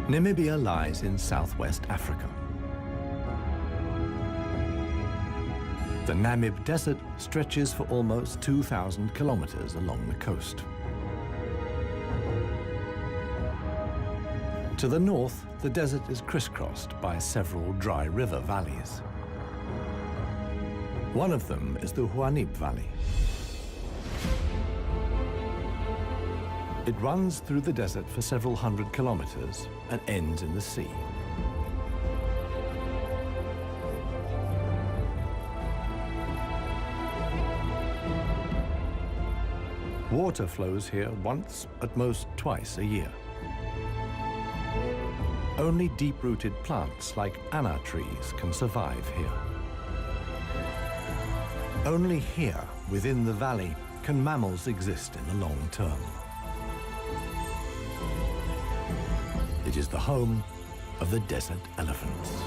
Namibia lies in southwest Africa. The Namib Desert stretches for almost 2,000 kilometers along the coast. To the north, the desert is crisscrossed by several dry river valleys. One of them is the Huanib Valley. It runs through the desert for several hundred kilometers and ends in the sea. Water flows here once, at most twice a year. Only deep-rooted plants like anna trees can survive here. Only here, within the valley, can mammals exist in the long term. It is the home of the desert elephants.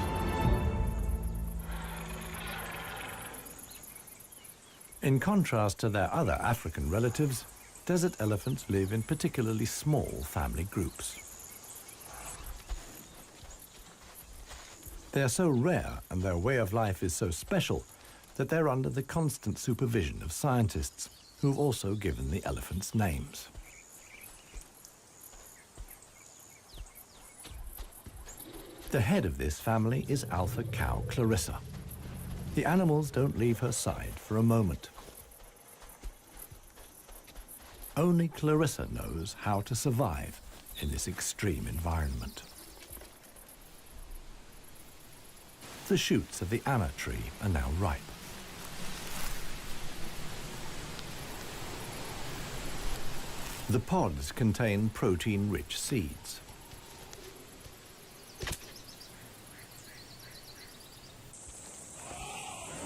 In contrast to their other African relatives, desert elephants live in particularly small family groups. They are so rare and their way of life is so special that they're under the constant supervision of scientists who've also given the elephants names. The head of this family is alpha cow Clarissa. The animals don't leave her side for a moment. Only Clarissa knows how to survive in this extreme environment. The shoots of the anna tree are now ripe. The pods contain protein-rich seeds.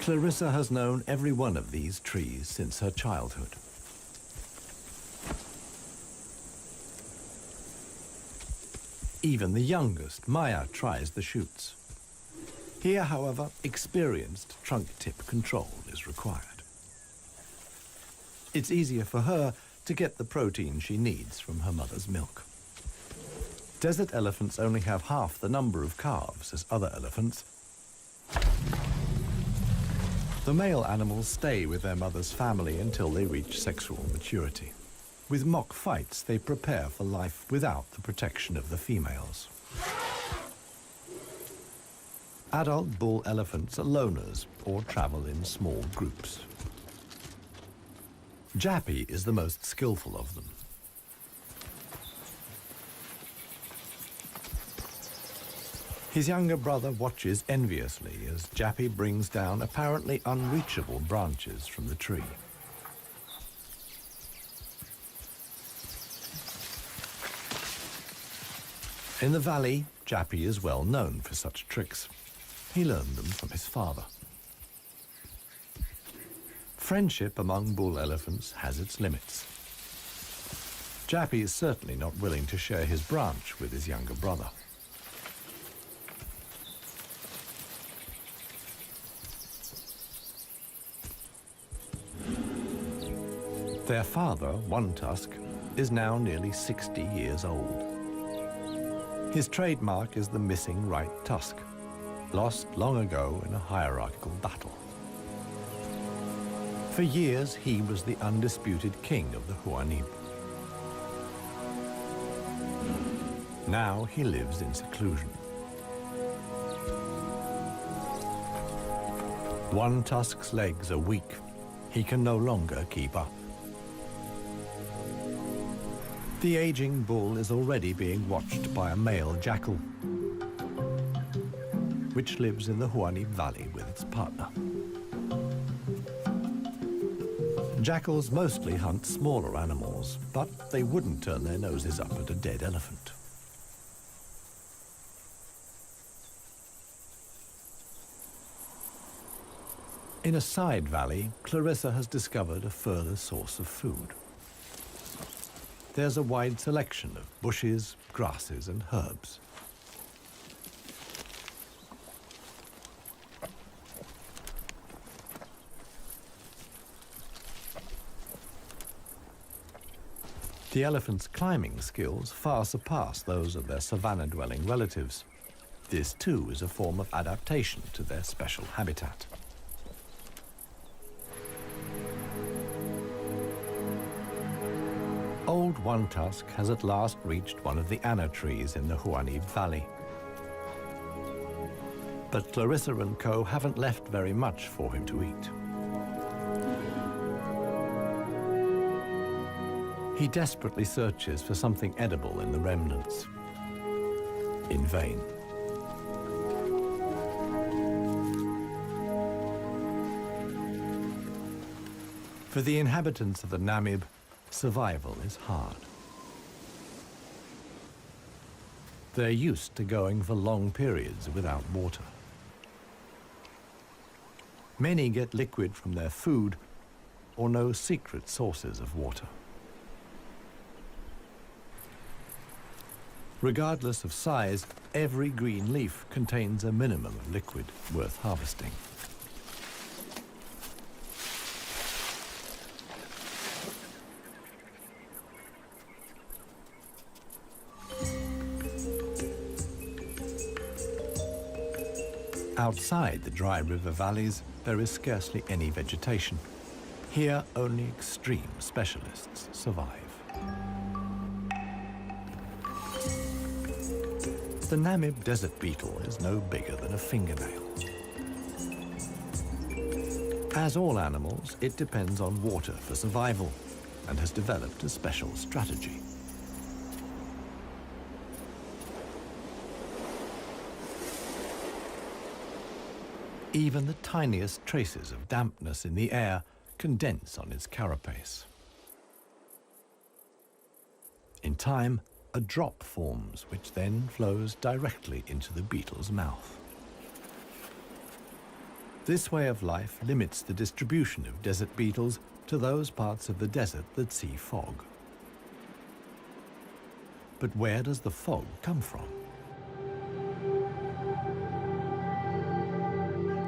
Clarissa has known every one of these trees since her childhood. Even the youngest, Maya, tries the shoots. Here, however, experienced trunk tip control is required. It's easier for her to get the protein she needs from her mother's milk. Desert elephants only have half the number of calves as other elephants. The male animals stay with their mother's family until they reach sexual maturity. With mock fights, they prepare for life without the protection of the females. Adult bull elephants are loners or travel in small groups. Jappy is the most skillful of them. His younger brother watches enviously as Jappy brings down apparently unreachable branches from the tree. In the valley, Jappy is well known for such tricks. He learned them from his father. Friendship among bull elephants has its limits. Jappy is certainly not willing to share his branch with his younger brother. Their father, One Tusk, is now nearly 60 years old. His trademark is the missing right tusk, lost long ago in a hierarchical battle. For years, he was the undisputed king of the Huanib. Now he lives in seclusion. One Tusk's legs are weak. He can no longer keep up. The aging bull is already being watched by a male jackal, which lives in the Huanib Valley with its partner. Jackals mostly hunt smaller animals, but they wouldn't turn their noses up at a dead elephant. In a side valley, Clarissa has discovered a further source of food. There's a wide selection of bushes, grasses, and herbs. The elephants' climbing skills far surpass those of their savanna-dwelling relatives. This too is a form of adaptation to their special habitat. Old One Tusk has at last reached one of the anna trees in the Huanib Valley. But Clarissa and co haven't left very much for him to eat. He desperately searches for something edible in the remnants. In vain. For the inhabitants of the Namib, survival is hard. They're used to going for long periods without water. Many get liquid from their food or know secret sources of water. Regardless of size, every green leaf contains a minimum of liquid worth harvesting. Outside the dry river valleys, there is scarcely any vegetation. Here, only extreme specialists survive. The Namib desert beetle is no bigger than a fingernail. As all animals, it depends on water for survival and has developed a special strategy. Even the tiniest traces of dampness in the air condense on its carapace. In time, a drop forms, which then flows directly into the beetle's mouth. This way of life limits the distribution of desert beetles to those parts of the desert that see fog. But where does the fog come from?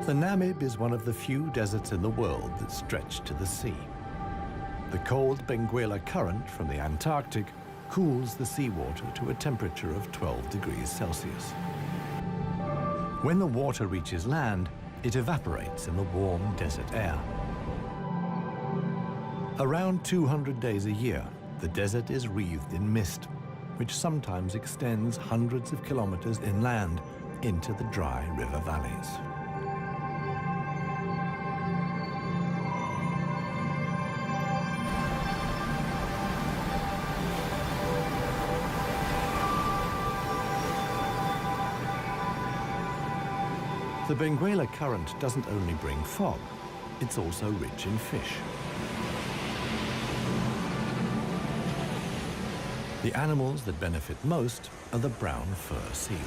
The Namib is one of the few deserts in the world that stretch to the sea. The cold Benguela Current from the Antarctic cools the seawater to a temperature of 12 degrees Celsius. When the water reaches land, it evaporates in the warm desert air. Around 200 days a year, the desert is wreathed in mist, which sometimes extends hundreds of kilometers inland into the dry river valleys. The Benguela Current doesn't only bring fog, it's also rich in fish. The animals that benefit most are the brown fur seals.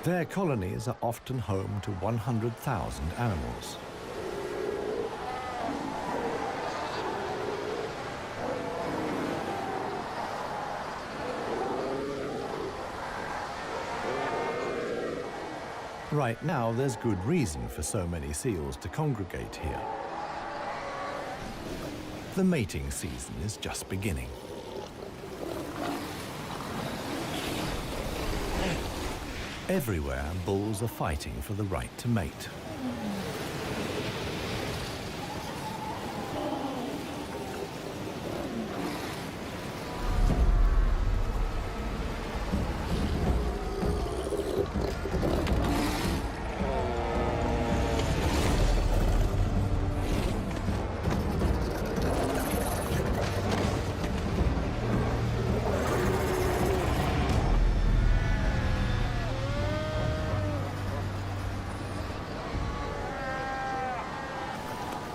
Their colonies are often home to 100,000 animals. Right now, there's good reason for so many seals to congregate here. The mating season is just beginning. Everywhere, bulls are fighting for the right to mate.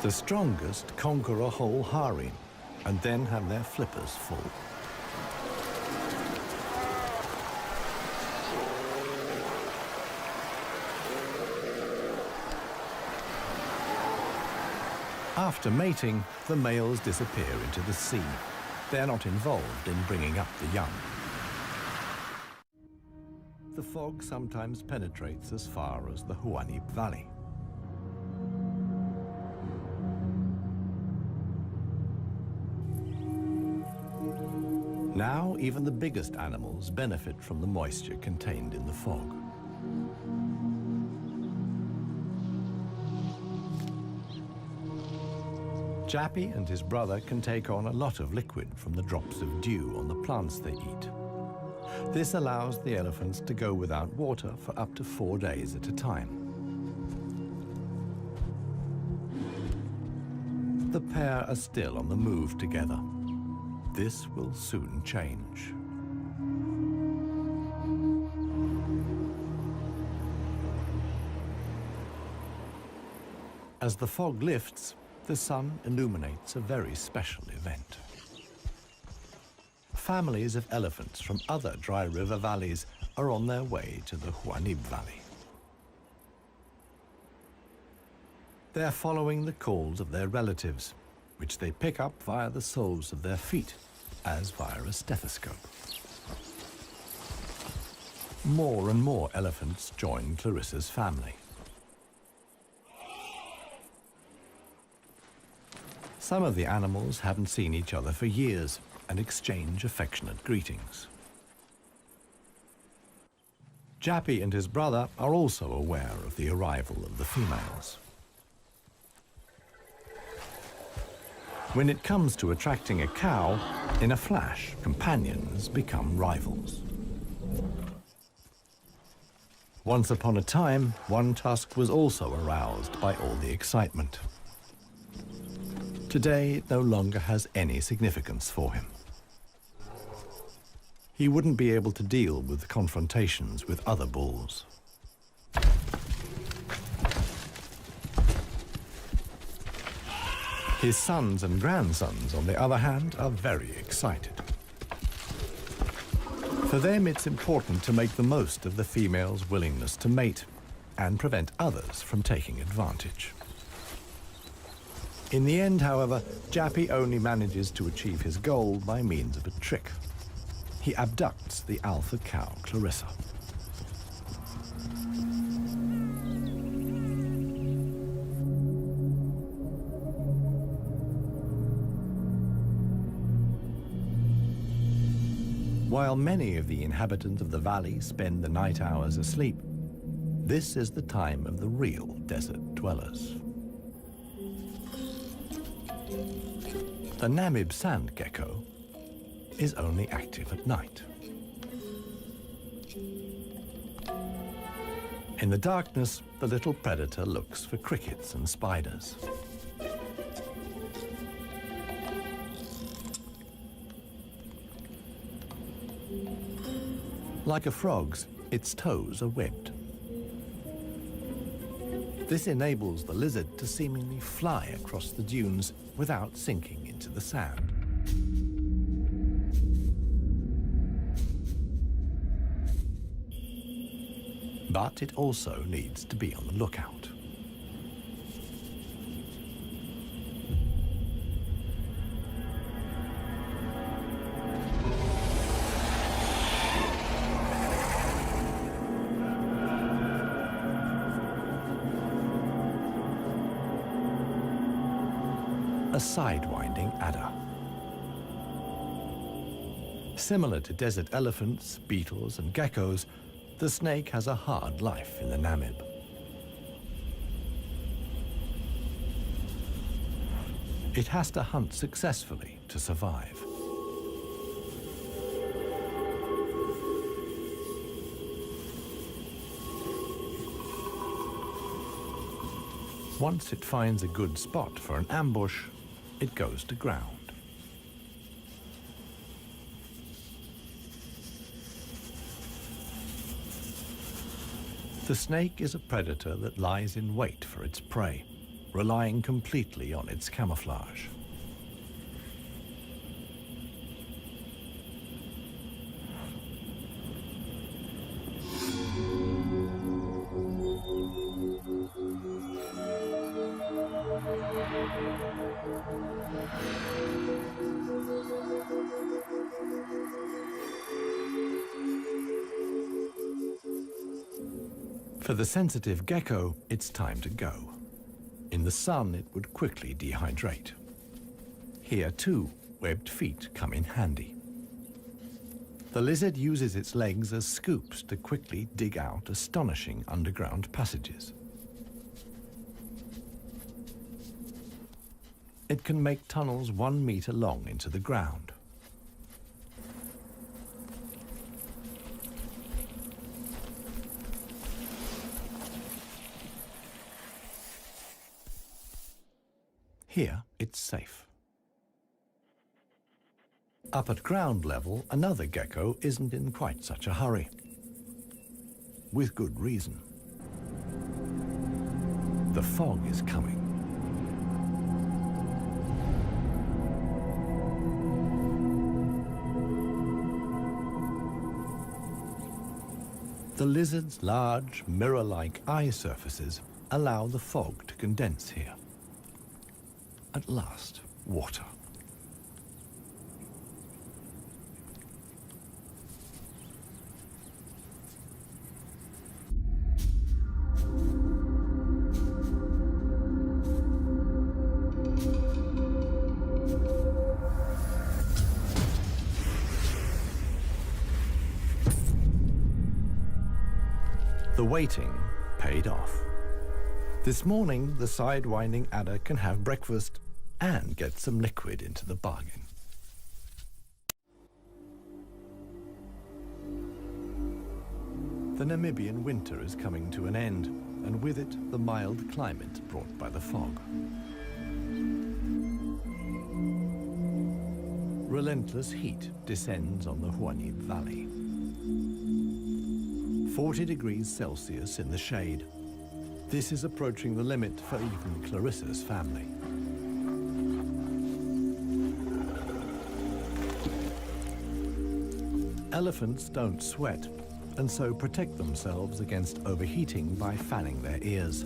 The strongest conquer a whole harem and then have their flippers full. After mating, the males disappear into the sea. they're not involved in bringing up the young. The fog sometimes penetrates as far as the Huaníp Valley. Now, even the biggest animals benefit from the moisture contained in the fog. Jappy and his brother can take on a lot of liquid from the drops of dew on the plants they eat. This allows the elephants to go without water for up to 4 days at a time. The pair are still on the move together. This will soon change. As the fog lifts, the sun illuminates a very special event. Families of elephants from other dry river valleys are on their way to the Huaníp Valley. They're following the calls of their relatives, which they pick up via the soles of their feet, as via a stethoscope. More and more elephants join Clarissa's family. Some of the animals haven't seen each other for years and exchange affectionate greetings. Jappy and his brother are also aware of the arrival of the females. When it comes to attracting a cow, in a flash, companions become rivals. Once upon a time, One Tusk was also aroused by all the excitement. Today, it no longer has any significance for him. He wouldn't be able to deal with confrontations with other bulls. His sons and grandsons, on the other hand, are very excited. For them, it's important to make the most of the female's willingness to mate and prevent others from taking advantage. In the end, however, Jappy only manages to achieve his goal by means of a trick. He abducts the alpha cow, Clarissa. While many of the inhabitants of the valley spend the night hours asleep, this is the time of the real desert dwellers. The Namib sand gecko is only active at night. In the darkness, the little predator looks for crickets and spiders. Like a frog's, its toes are webbed. This enables the lizard to seemingly fly across the dunes without sinking into the sand. But it also needs to be on the lookout. A sidewinding adder. Similar to desert elephants, beetles, and geckos, the snake has a hard life in the Namib. It has to hunt successfully to survive. Once it finds a good spot for an ambush, it goes to ground. The snake is a predator that lies in wait for its prey, relying completely on its camouflage. For the sensitive gecko, it's time to go. In the sun, it would quickly dehydrate. Here, too, webbed feet come in handy. The lizard uses its legs as scoops to quickly dig out astonishing underground passages. It can make tunnels 1 meter long into the ground. Here, it's safe. Up at ground level, another gecko isn't in quite such a hurry. With good reason. The fog is coming. The lizard's large, mirror-like eye surfaces allow the fog to condense here. At last, water. The waiting paid off. This morning, the sidewinding adder can have breakfast and get some liquid into the bargain. The Namibian winter is coming to an end, and with it, the mild climate brought by the fog. Relentless heat descends on the Huanib Valley. 40 degrees Celsius in the shade. This is approaching the limit for even Clarissa's family. Elephants don't sweat, and so protect themselves against overheating by fanning their ears.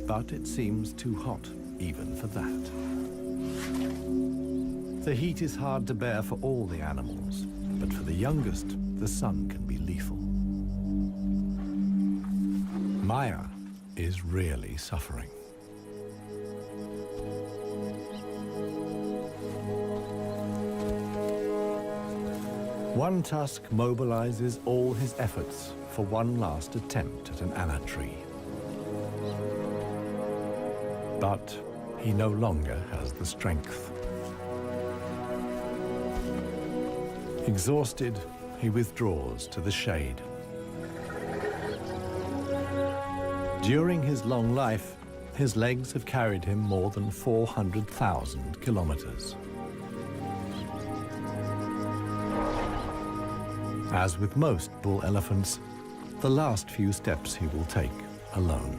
But it seems too hot, even for that. The heat is hard to bear for all the animals, but for the youngest, the sun can be lethal. Maya is really suffering. One tusk mobilizes all his efforts for one last attempt at an anna tree. But he no longer has the strength. Exhausted, he withdraws to the shade. During his long life, his legs have carried him more than 400,000 kilometers. As with most bull elephants, the last few steps he will take alone.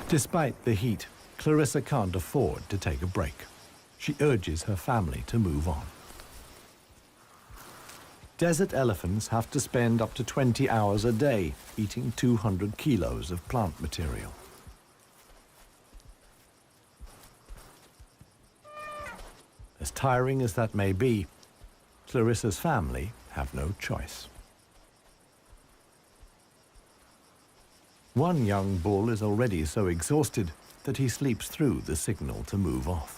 Despite the heat, Clarissa can't afford to take a break. She urges her family to move on. Desert elephants have to spend up to 20 hours a day eating 200 kilos of plant material. As tiring as that may be, Clarissa's family have no choice. One young bull is already so exhausted that he sleeps through the signal to move off.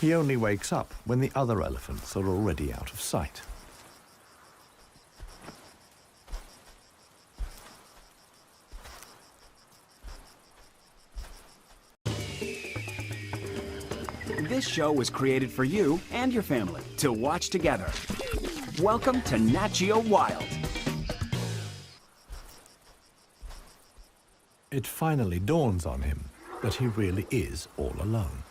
He only wakes up when the other elephants are already out of sight. This show was created for you and your family to watch together. Welcome to Nat Geo Wild. It finally dawns on him that he really is all alone.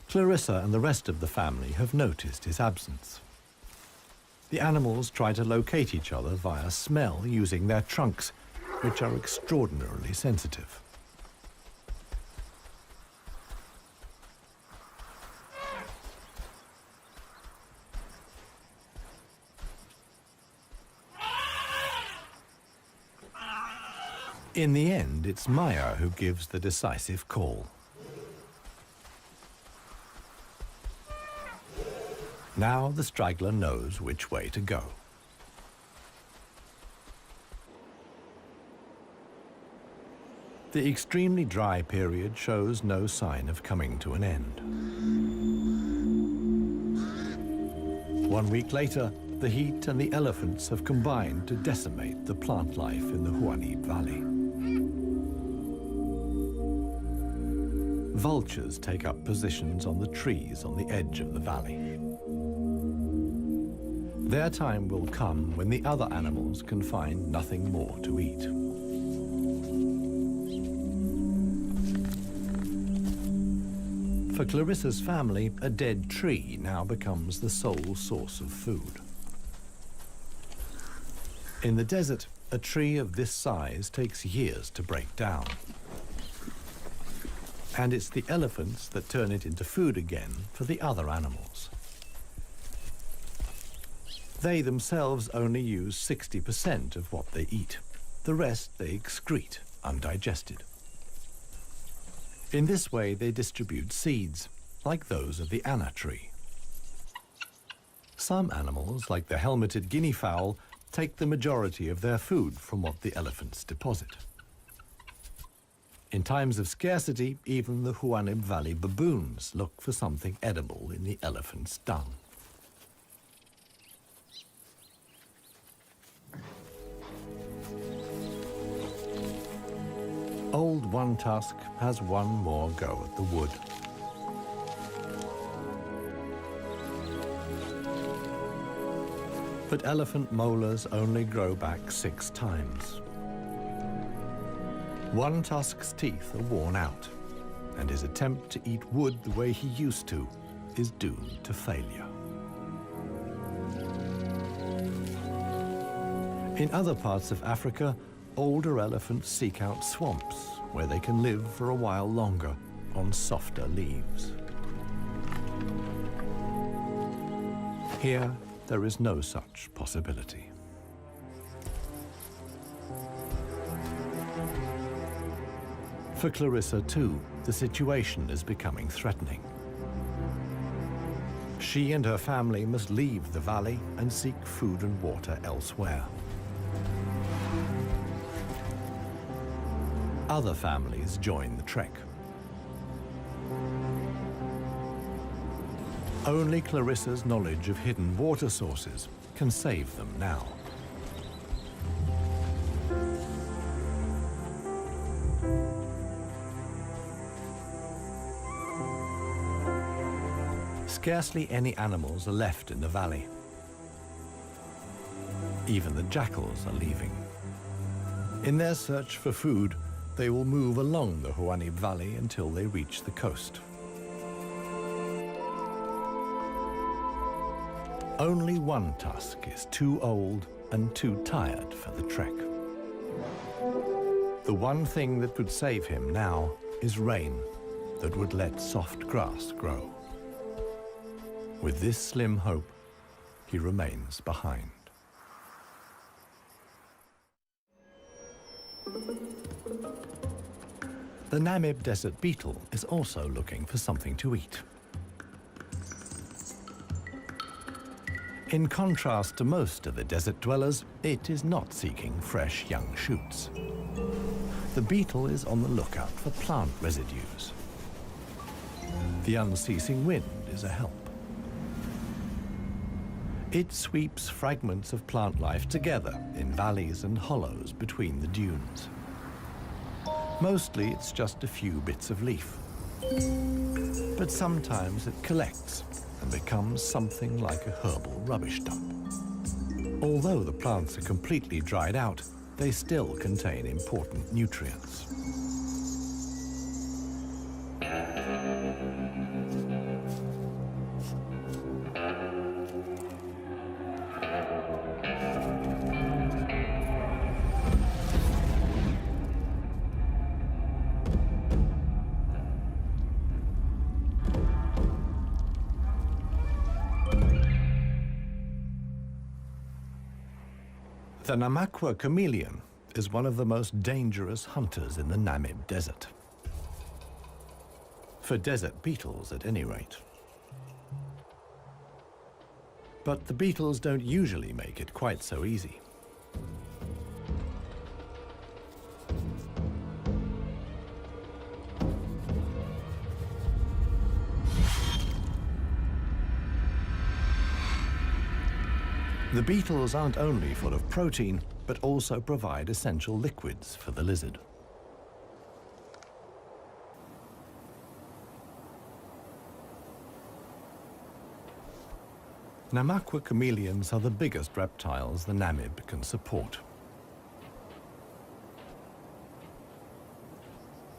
Clarissa and the rest of the family have noticed his absence. The animals try to locate each other via smell using their trunks, which are extraordinarily sensitive. In the end, it's Maya who gives the decisive call. Now the straggler knows which way to go. The extremely dry period shows no sign of coming to an end. 1 week later, the heat and the elephants have combined to decimate the plant life in the Huanim Valley. Vultures take up positions on the trees on the edge of the valley. Their time will come when the other animals can find nothing more to eat. For Clarissa's family, a dead tree now becomes the sole source of food. In the desert, a tree of this size takes years to break down. And it's the elephants that turn it into food again for the other animals. They themselves only use 60% of what they eat. The rest they excrete undigested. In this way, they distribute seeds, like those of the anna tree. Some animals, like the helmeted guinea fowl, take the majority of their food from what the elephants deposit. In times of scarcity, even the Huanim Valley baboons look for something edible in the elephant's dung. Old One Tusk has one more go at the wood. But elephant molars only grow back 6 times. One Tusk's teeth are worn out, and his attempt to eat wood the way he used to is doomed to failure. In other parts of Africa, older elephants seek out swamps where they can live for a while longer on softer leaves. Here, there is no such possibility. For Clarissa, too, the situation is becoming threatening. She and her family must leave the valley and seek food and water elsewhere. Other families join the trek. Only Clarissa's knowledge of hidden water sources can save them now. Scarcely any animals are left in the valley. Even the jackals are leaving. In their search for food, they will move along the Huanim Valley until they reach the coast. Only One Tusk is too old and too tired for the trek. The one thing that could save him now is rain that would let soft grass grow. With this slim hope, he remains behind. The Namib desert beetle is also looking for something to eat. In contrast to most of the desert dwellers, it is not seeking fresh young shoots. The beetle is on the lookout for plant residues. The unceasing wind is a help. It sweeps fragments of plant life together in valleys and hollows between the dunes. Mostly it's just a few bits of leaf. But sometimes it collects and becomes something like a herbal rubbish dump. Although the plants are completely dried out, they still contain important nutrients. The Namakwa chameleon is one of the most dangerous hunters in the Namib Desert. For desert beetles, at any rate. But the beetles don't usually make it quite so easy. The beetles aren't only full of protein, but also provide essential liquids for the lizard. Namaqua chameleons are the biggest reptiles the Namib can support.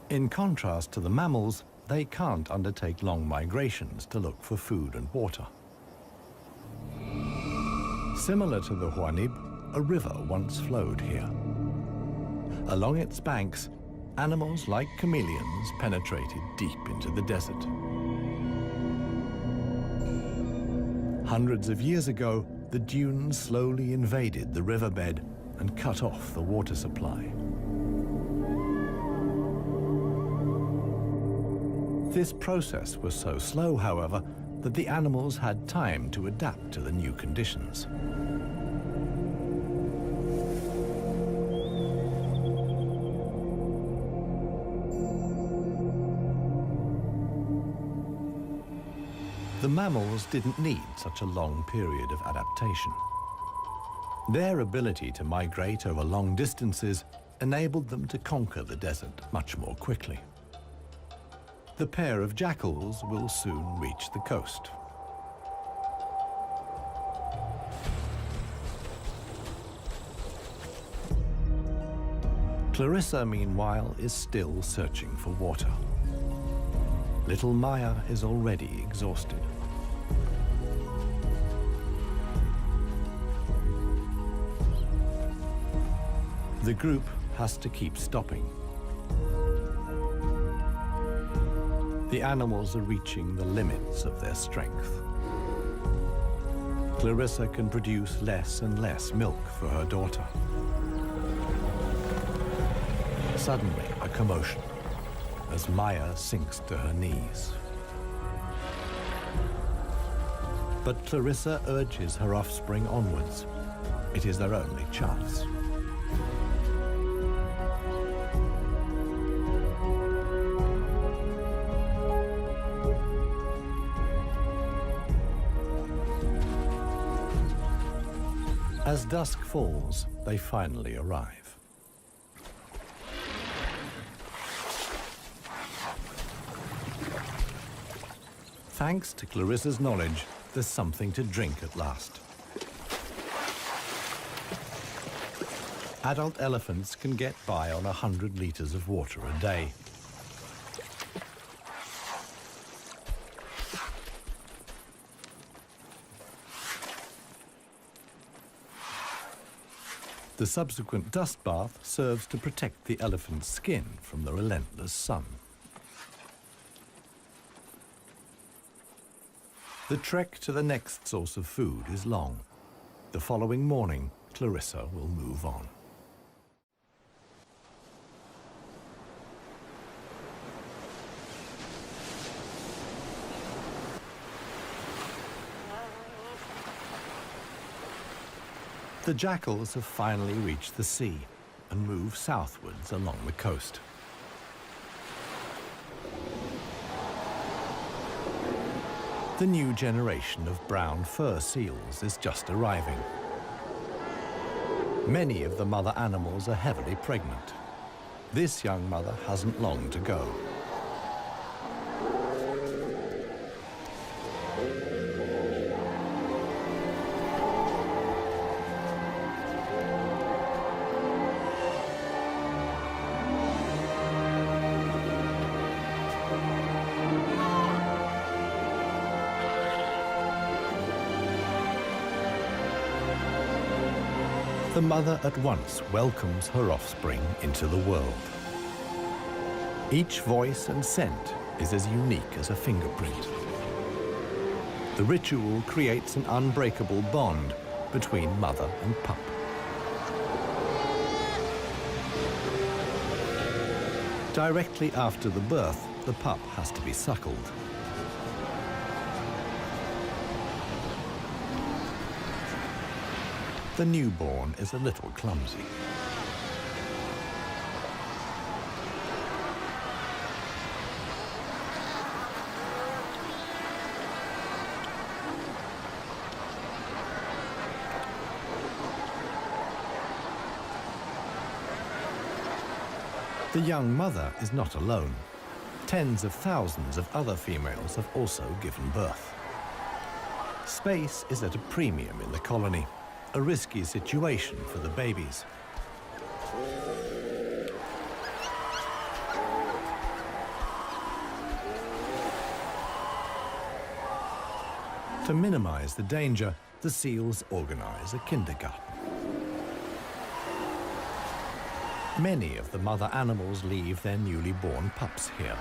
In contrast to the mammals, they can't undertake long migrations to look for food and water. Similar to the Huanib, a river once flowed here. Along its banks, animals like chameleons penetrated deep into the desert. Hundreds of years ago, the dunes slowly invaded the riverbed and cut off the water supply. This process was so slow, however, that the animals had time to adapt to the new conditions. The mammals didn't need such a long period of adaptation. Their ability to migrate over long distances enabled them to conquer the desert much more quickly. The pair of jackals will soon reach the coast. Clarissa, meanwhile, is still searching for water. Little Maya is already exhausted. The group has to keep stopping. The animals are reaching the limits of their strength. Clarissa can produce less and less milk for her daughter. Suddenly, a commotion as Maya sinks to her knees. But Clarissa urges her offspring onwards. It is their only chance. As dusk falls, they finally arrive. Thanks to Clarissa's knowledge, there's something to drink at last. Adult elephants can get by on 100 liters of water a day. The subsequent dust bath serves to protect the elephant's skin from the relentless sun. The trek to the next source of food is long. The following morning, Clarissa will move on. The jackals have finally reached the sea and move southwards along the coast. The new generation of brown fur seals is just arriving. Many of the mother animals are heavily pregnant. This young mother hasn't long to go. The mother at once welcomes her offspring into the world. Each voice and scent is as unique as a fingerprint. The ritual creates an unbreakable bond between mother and pup. Directly after the birth, the pup has to be suckled. The newborn is a little clumsy. The young mother is not alone. Tens of thousands of other females have also given birth. Space is at a premium in the colony, a risky situation for the babies. To minimize the danger, the seals organize a kindergarten. Many of the mother animals leave their newly born pups here.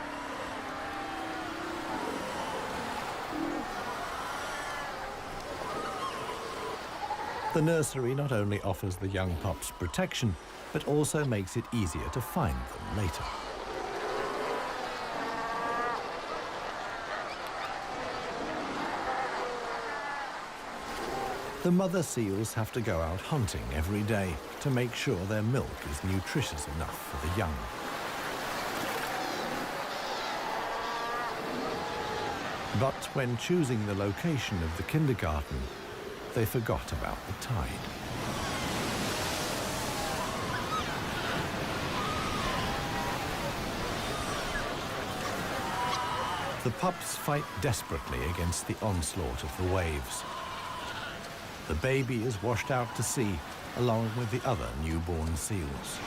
The nursery not only offers the young pups protection, but also makes it easier to find them later. The mother seals have to go out hunting every day to make sure their milk is nutritious enough for the young. But when choosing the location of the kindergarten, they forgot about the tide. The pups fight desperately against the onslaught of the waves. The baby is washed out to sea, along with the other newborn seals.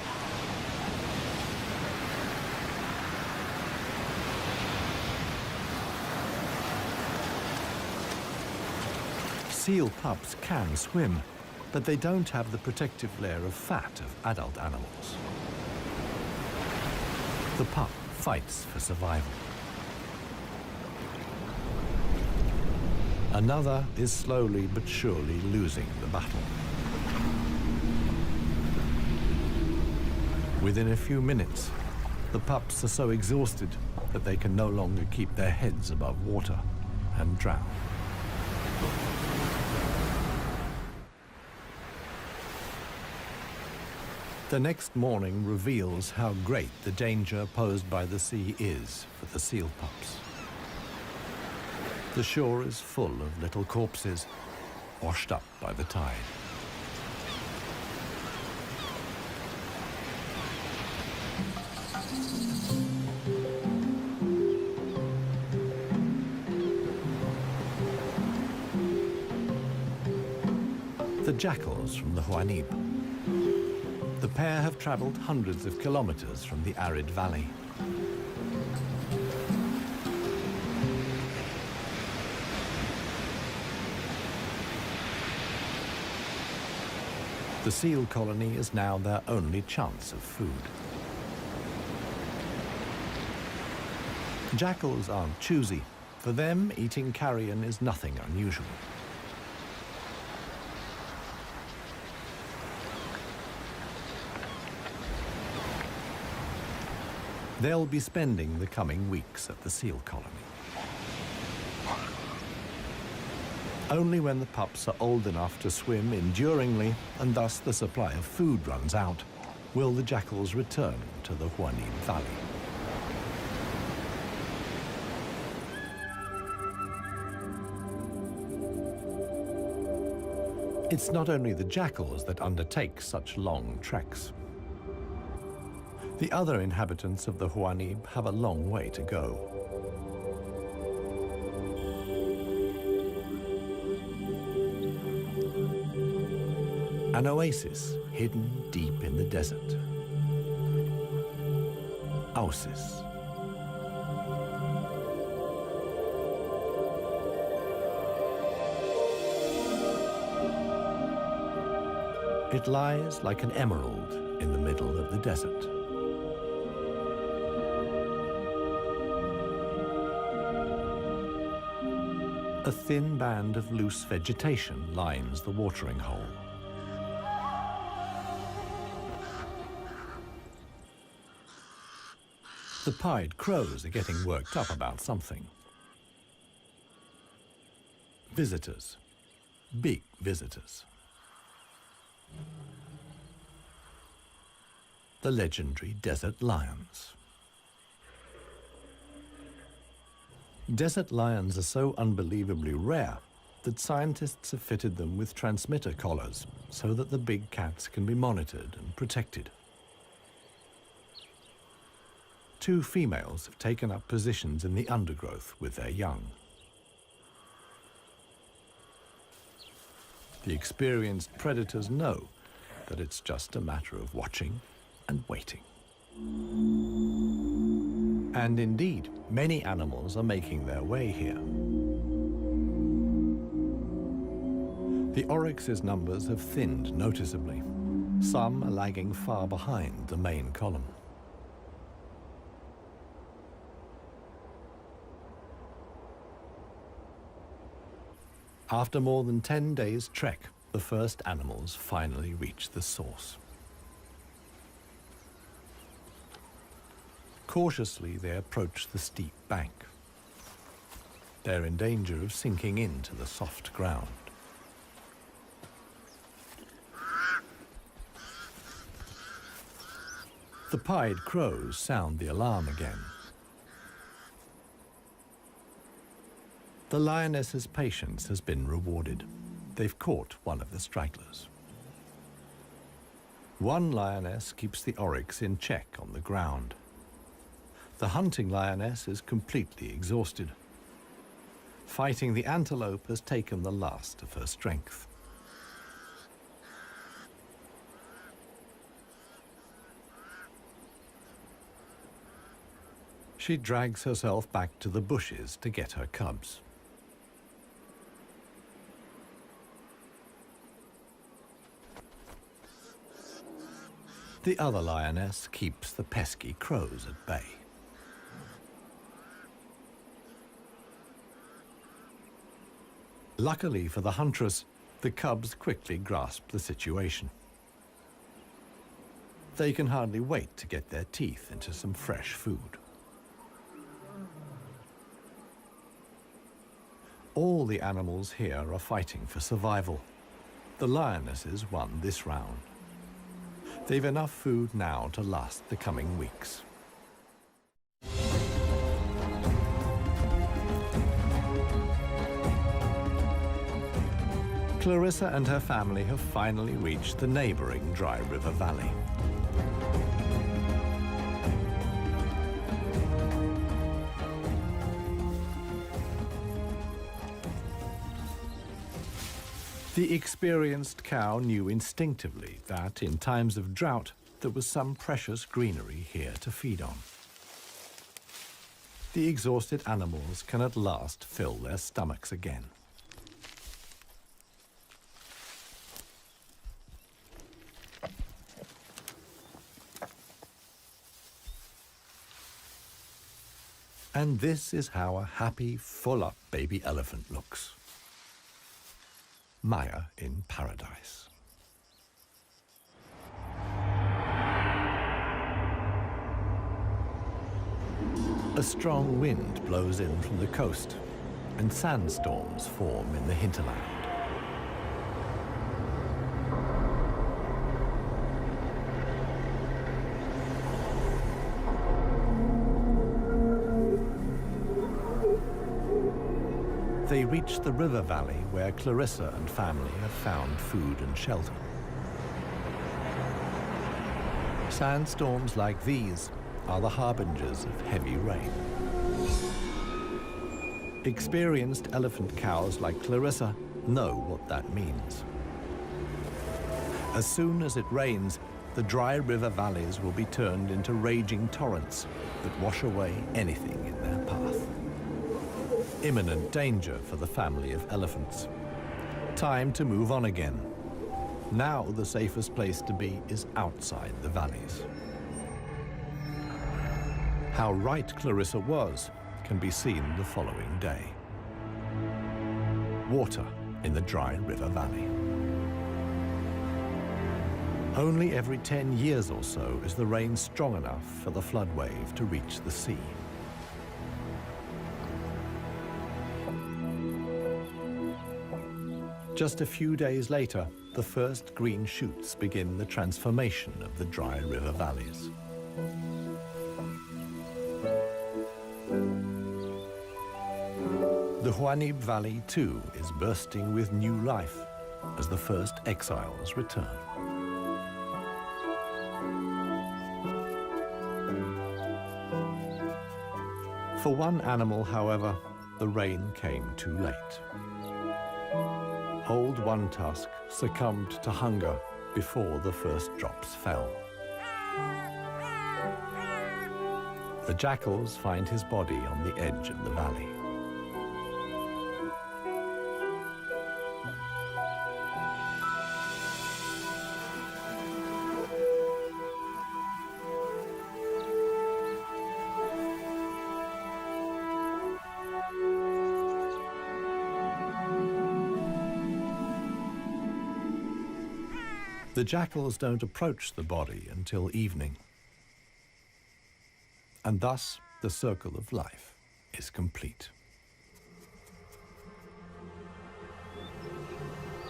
Seal pups can swim, but they don't have the protective layer of fat of adult animals. The pup fights for survival. Another is slowly but surely losing the battle. Within a few minutes, the pups are so exhausted that they can no longer keep their heads above water and drown. The next morning reveals how great the danger posed by the sea is for the seal pups. The shore is full of little corpses, washed up by the tide. The jackals from the Huanib. The pair have traveled hundreds of kilometers from the arid valley. The seal colony is now their only chance of food. Jackals aren't choosy. For them, eating carrion is nothing unusual. They'll be spending the coming weeks at the seal colony. Only when the pups are old enough to swim enduringly, and thus the supply of food runs out, will the jackals return to the Huanib Valley. It's not only the jackals that undertake such long treks. The other inhabitants of the Huanib have a long way to go. An oasis hidden deep in the desert. Ausis. It lies like an emerald in the middle of the desert. A thin band of loose vegetation lines the watering hole. The pied crows are getting worked up about something. Visitors. Big visitors. the legendary desert lions. Desert lions are so unbelievably rare that scientists have fitted them with transmitter collars so that the big cats can be monitored and protected. Two females have taken up positions in the undergrowth with their young. The experienced predators know that it's just a matter of watching and waiting. And indeed, many animals are making their way here. The oryx's numbers have thinned noticeably. Some are lagging far behind the main column. After more than 10 days' trek, the first animals finally reach the source. Cautiously, they approach the steep bank. They're in danger of sinking into the soft ground. The pied crows sound the alarm again. The lioness's patience has been rewarded. They've caught one of the stragglers. One lioness keeps the oryx in check on the ground. The hunting lioness is completely exhausted. Fighting the antelope has taken the last of her strength. She drags herself back to the bushes to get her cubs. The other lioness keeps the pesky crows at bay. Luckily for the huntress, the cubs quickly grasp the situation. They can hardly wait to get their teeth into some fresh food. All the animals here are fighting for survival. The lionesses won this round. They've enough food now to last the coming weeks. Clarissa and her family have finally reached the neighboring Dry River Valley. The experienced cow knew instinctively that in times of drought, there was some precious greenery here to feed on. The exhausted animals can at last fill their stomachs again. And this is how a happy, full-up baby elephant looks. Maya in paradise. A strong wind blows in from the coast, and sandstorms form in the hinterland. They reach the river valley where Clarissa and family have found food and shelter. Sandstorms like these are the harbingers of heavy rain. Experienced elephant cows like Clarissa know what that means. As soon as it rains, the dry river valleys will be turned into raging torrents that wash away anything in their path. Imminent danger for the family of elephants. Time to move on again. Now the safest place to be is outside the valleys. How right Clarissa was can be seen the following day. Water in the Dry River Valley. Only every 10 years or so is the rain strong enough for the flood wave to reach the sea. Just a few days later, the first green shoots begin the transformation of the dry river valleys. The Huanib Valley, too, is bursting with new life as the first exiles return. For one animal, however, the rain came too late. Old One Tusk succumbed to hunger before the first drops fell. The jackals find his body on the edge of the valley. The jackals don't approach the body until evening. And thus, the circle of life is complete.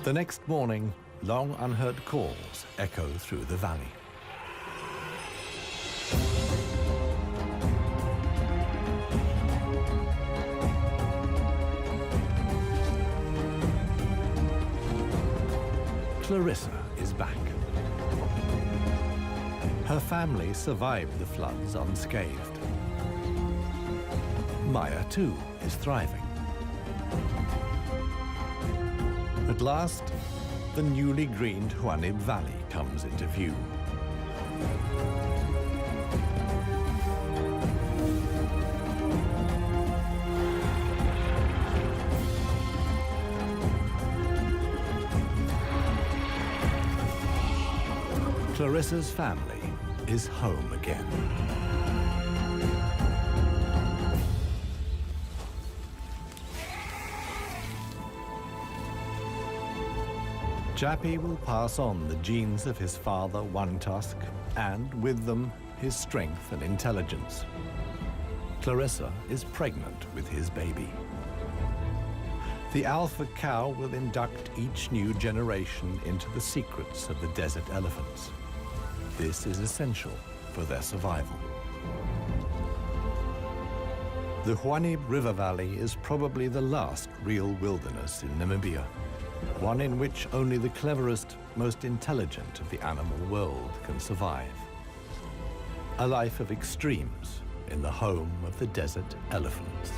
The next morning, long unheard calls echo through the valley. Clarissa is back. Her family survived the floods unscathed. Maya, too, is thriving. At last, the newly greened Huanib Valley comes into view. Clarissa's family is home again. Jappy will pass on the genes of his father, One Tusk, and with them, his strength and intelligence. Clarissa is pregnant with his baby. The alpha cow will induct each new generation into the secrets of the desert elephants. This is essential for their survival. The Huanib River Valley is probably the last real wilderness in Namibia, one in which only the cleverest, most intelligent of the animal world can survive. A life of extremes in the home of the desert elephants.